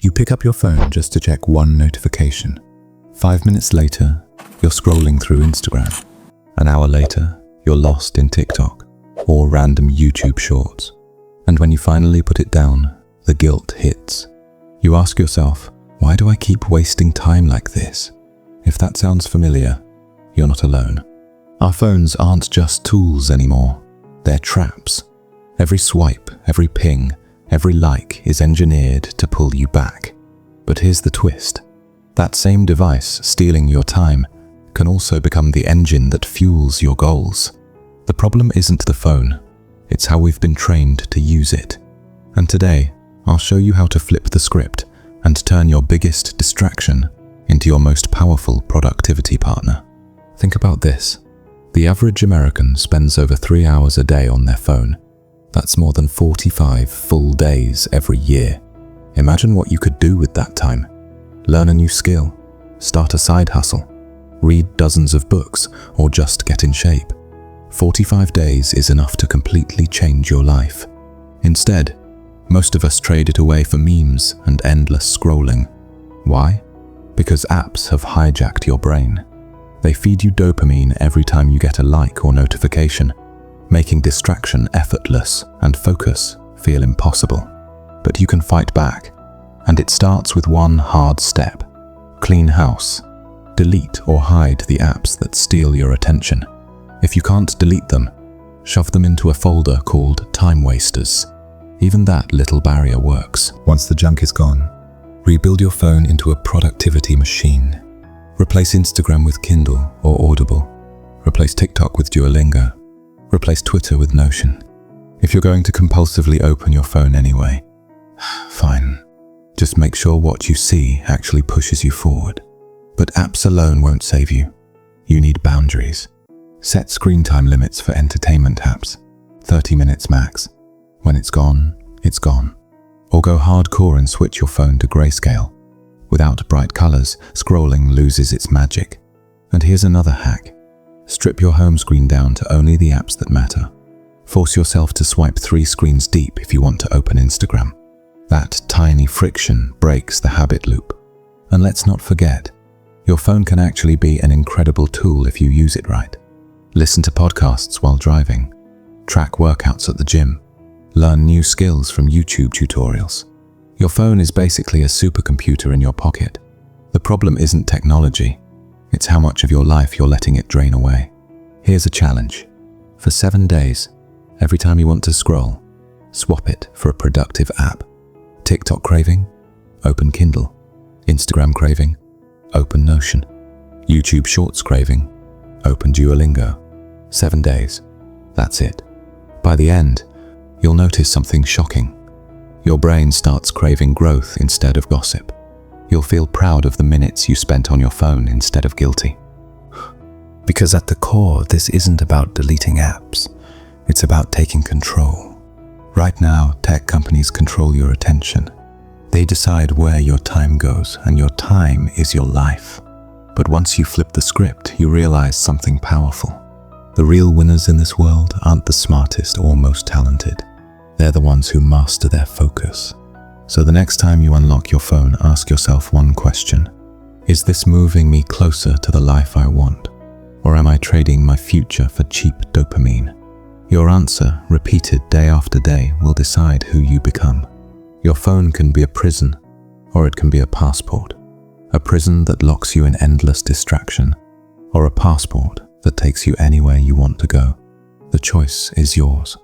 You pick up your phone just to check one notification. 5 minutes later, you're scrolling through Instagram. An hour later, you're lost in TikTok or random YouTube shorts. And when you finally put it down, the guilt hits. You ask yourself, why do I keep wasting time like this? If that sounds familiar, you're not alone. Our phones aren't just tools anymore. They're traps. Every swipe, every ping, every like is engineered to pull you back. But here's the twist. That same device stealing your time can also become the engine that fuels your goals. The problem isn't the phone. It's how we've been trained to use it. And today, I'll show you how to flip the script and turn your biggest distraction into your most powerful productivity partner. Think about this. The average American spends over 3 hours a day on their phone. That's more than 45 full days every year. Imagine what you could do with that time. Learn a new skill, start a side hustle, read dozens of books, or just get in shape. 45 days is enough to completely change your life. Instead, most of us trade it away for memes and endless scrolling. Why? Because apps have hijacked your brain. They feed you dopamine every time you get a like or notification, making distraction effortless and focus feel impossible. But you can fight back, and it starts with one hard step. Clean house. Delete or hide the apps that steal your attention. If you can't delete them, shove them into a folder called Time Wasters. Even that little barrier works. Once the junk is gone, rebuild your phone into a productivity machine. Replace Instagram with Kindle or Audible. Replace TikTok with Duolingo. Replace Twitter with Notion. If you're going to compulsively open your phone anyway, fine. Just make sure what you see actually pushes you forward. But apps alone won't save you. You need boundaries. Set screen time limits for entertainment apps. 30 minutes max. When it's gone, it's gone. Or go hardcore and switch your phone to grayscale. Without bright colors, scrolling loses its magic. And here's another hack. Strip your home screen down to only the apps that matter. Force yourself to swipe 3 screens deep if you want to open Instagram. That tiny friction breaks the habit loop. And let's not forget, your phone can actually be an incredible tool if you use it right. Listen to podcasts while driving. Track workouts at the gym. Learn new skills from YouTube tutorials. Your phone is basically a supercomputer in your pocket. The problem isn't technology. It's how much of your life you're letting it drain away. Here's a challenge. For 7 days, every time you want to scroll, swap it for a productive app. TikTok craving? Open Kindle. Instagram craving? Open Notion. YouTube Shorts craving? Open Duolingo. 7 days. That's it. By the end, you'll notice something shocking. Your brain starts craving growth instead of gossip. You'll feel proud of the minutes you spent on your phone instead of guilty. Because at the core, this isn't about deleting apps. It's about taking control. Right now, tech companies control your attention. They decide where your time goes, and your time is your life. But once you flip the script, you realize something powerful. The real winners in this world aren't the smartest or most talented. They're the ones who master their focus. So the next time you unlock your phone, ask yourself one question. Is this moving me closer to the life I want? Or am I trading my future for cheap dopamine? Your answer, repeated day after day, will decide who you become. Your phone can be a prison, or it can be a passport. A prison that locks you in endless distraction, or a passport that takes you anywhere you want to go. The choice is yours.